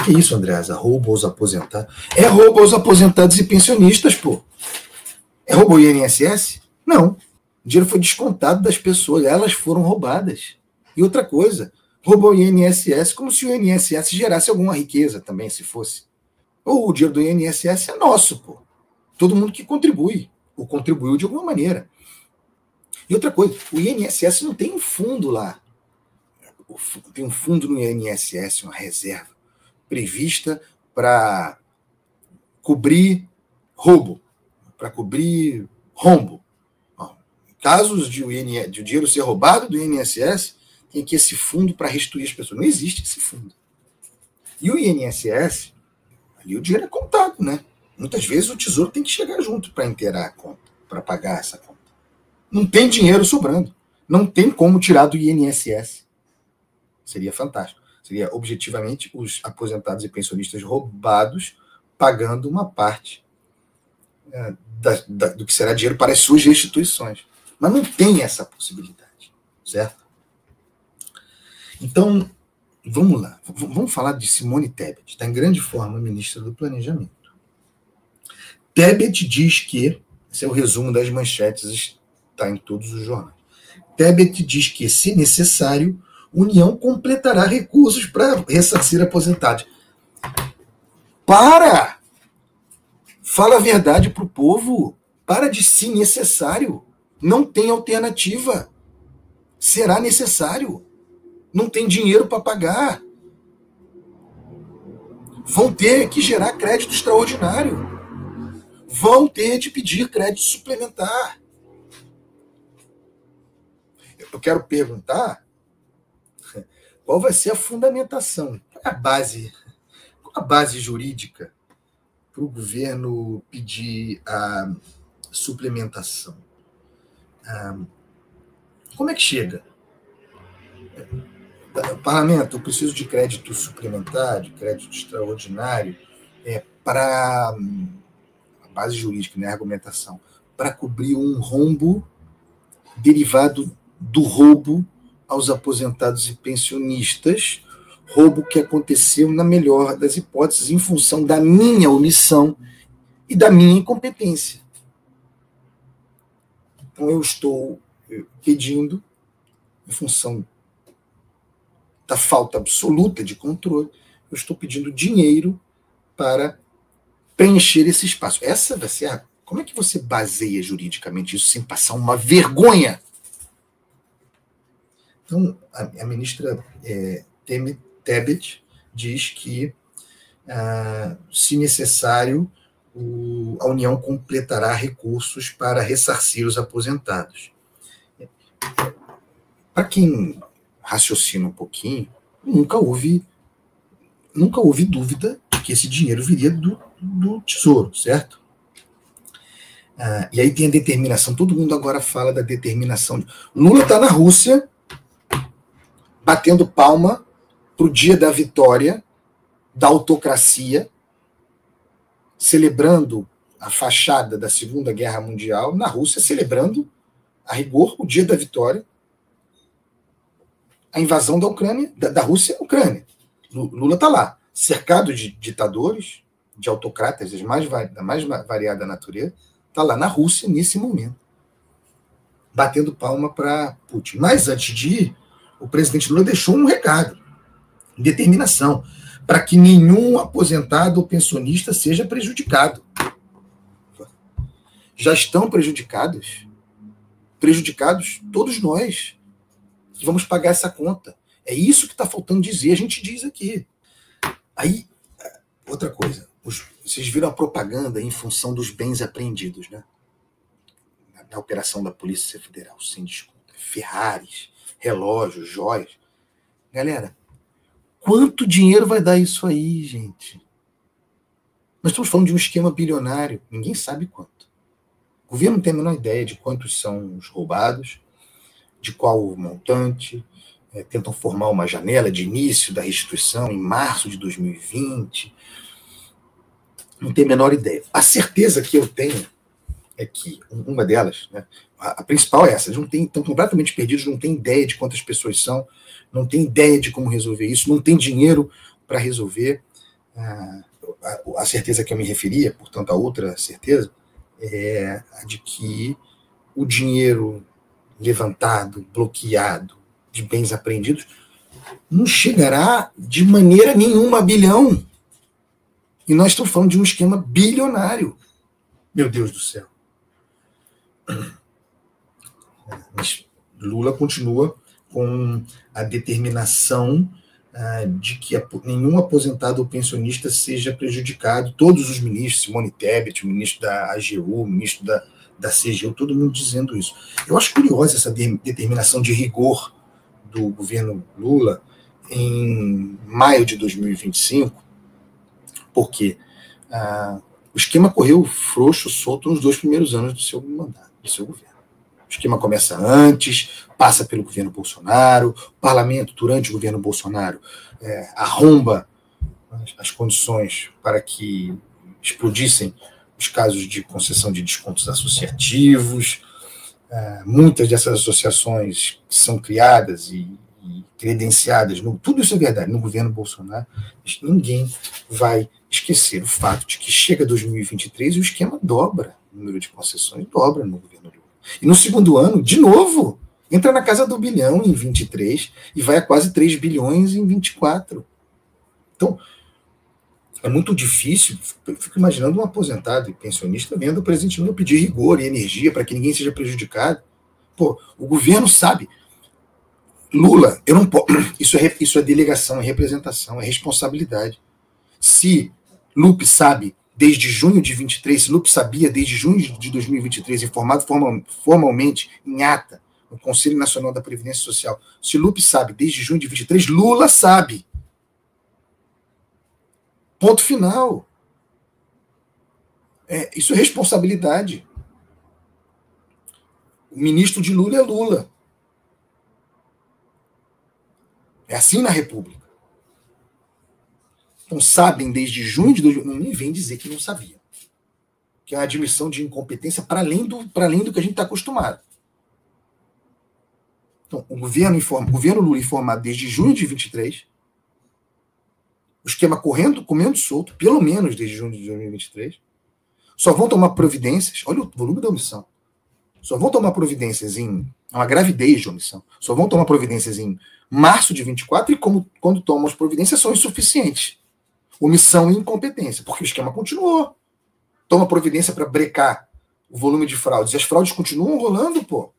Que isso, Andreasa? Roubo aos aposentados? É roubo aos aposentados e pensionistas, pô. É roubo ao INSS? Não. O dinheiro foi descontado das pessoas, elas foram roubadas. E outra coisa, roubo ao INSS como se o INSS gerasse alguma riqueza também, se fosse. Ou o dinheiro do INSS é nosso, pô. Todo mundo que contribui, ou contribuiu de alguma maneira. E outra coisa, o INSS não tem um fundo lá. Tem um fundo no INSS, uma reserva, prevista para cobrir roubo, para cobrir rombo. Casos de o dinheiro ser roubado do INSS, tem aqui esse fundo para restituir as pessoas. Não existe esse fundo. E o INSS, ali o dinheiro é contado, né? Muitas vezes o Tesouro tem que chegar junto para inteirar a conta, para pagar essa conta. Não tem dinheiro sobrando. Não tem como tirar do INSS. Seria fantástico. Seria, objetivamente, os aposentados e pensionistas roubados pagando uma parte do que será dinheiro para as suas restituições. Mas não tem essa possibilidade, certo? Então, vamos lá. Vamos falar de Simone Tebet. Está em grande forma ministra do Planejamento. Tebet diz que, esse é o resumo das manchetes, está em todos os jornais. Tebet diz que, se necessário, União completará recursos para ressarcir aposentados. Para! Fala a verdade para o povo. Para de se necessário. Não tem alternativa. Será necessário. Não tem dinheiro para pagar. Vão ter que gerar crédito extraordinário. Vão ter de pedir crédito suplementar. Eu quero perguntar qual vai ser a fundamentação, a base jurídica para o governo pedir a suplementação. Como é que chega? Parlamento, eu preciso de crédito suplementar, de crédito extraordinário, para a base jurídica, né, a argumentação, para cobrir um rombo derivado do roubo aos aposentados e pensionistas, roubo que aconteceu, na melhor das hipóteses, em função da minha omissão e da minha incompetência. Então, eu estou pedindo, em função da falta absoluta de controle, eu estou pedindo dinheiro para preencher esse espaço. Essa vai ser a... Como é que você baseia juridicamente isso sem passar uma vergonha? Então, a ministra Tebet diz que, se necessário, a União completará recursos para ressarcir os aposentados. Para quem raciocina um pouquinho, nunca houve dúvida de que esse dinheiro viria do Tesouro, certo? E aí tem a determinação, todo mundo agora fala da determinação. Lula está na Rússia, batendo palma para o dia da vitória da autocracia, celebrando a fachada da Segunda Guerra Mundial, na Rússia, celebrando, a rigor, o dia da vitória, a invasão da Ucrânia, da Rússia à Ucrânia. Lula está lá, cercado de ditadores, de autocratas da mais variada natureza, está lá na Rússia nesse momento, batendo palma para Putin. Mas antes de ir, o presidente Lula deixou um recado, determinação, para que nenhum aposentado ou pensionista seja prejudicado. Já estão prejudicados todos nós, que vamos pagar essa conta. É isso que está faltando dizer, a gente diz aqui. Aí, outra coisa, vocês viram a propaganda em função dos bens apreendidos, né? Na operação da Polícia Federal, sem desconto. Ferraris, relógios, joias. Galera, quanto dinheiro vai dar isso aí, gente? Nós estamos falando de um esquema bilionário, ninguém sabe quanto. O governo não tem a menor ideia de quantos são os roubados, de qual o montante, tentam formar uma janela de início da restituição em março de 2020. Não tem a menor ideia. A certeza que eu tenho é que, uma delas, né, a principal é essa, eles estão completamente perdidos, não têm ideia de quantas pessoas são, não têm ideia de como resolver isso, não tem dinheiro para resolver. a certeza que eu me referia, portanto, a outra certeza, é a de que o dinheiro levantado, bloqueado, de bens apreendidos, não chegará de maneira nenhuma a bilhão. E nós estamos falando de um esquema bilionário. Meu Deus do céu. Mas Lula continua com a determinação de que nenhum aposentado ou pensionista seja prejudicado. Todos os ministros, Simone Tebet, o ministro da AGU, o ministro da CGU, todo mundo dizendo isso. Eu acho curiosa essa determinação de rigor do governo Lula em maio de 2025, porque o esquema correu frouxo, solto nos 2 primeiros anos do seu mandato, do seu governo. O esquema começa antes, passa pelo governo Bolsonaro, o parlamento, durante o governo Bolsonaro, arromba as condições para que explodissem os casos de concessão de descontos associativos. Muitas dessas associações que são criadas e credenciadas, tudo isso é verdade, no governo Bolsonaro, ninguém vai esquecer o fato de que chega 2023 e o esquema dobra, o número de concessões dobra no governo Lula. E no segundo ano, de novo, entra na casa do bilhão em 23 e vai a quase 3 bilhões em 24. Então, é muito difícil, eu fico imaginando um aposentado e pensionista vendo o presidente Lula pedir rigor e energia para que ninguém seja prejudicado. Pô, o governo sabe. Lula, eu não posso. Isso é delegação, é representação, é responsabilidade. Se Lupe sabe desde junho de 23, se Lupe sabia desde junho de 2023, informado formalmente em ata no Conselho Nacional da Previdência Social, se Lupe sabe desde junho de 23, Lula sabe. Ponto final. Isso é responsabilidade. O ministro de Lula é Lula. É assim na República. Então, sabem desde junho de 2020, nem vem dizer que não sabia. Que é uma admissão de incompetência para além do que a gente está acostumado. Então, o governo Lula informado desde junho de 23, o esquema comendo solto, pelo menos desde junho de 2023, só vão tomar providências, olha o volume da omissão, só vão tomar providências uma gravidez de omissão, só vão tomar providências em março de 24 e quando tomam as providências são insuficientes. Omissão e incompetência, porque o esquema continuou. Toma providência para brecar o volume de fraudes. E as fraudes continuam rolando, pô.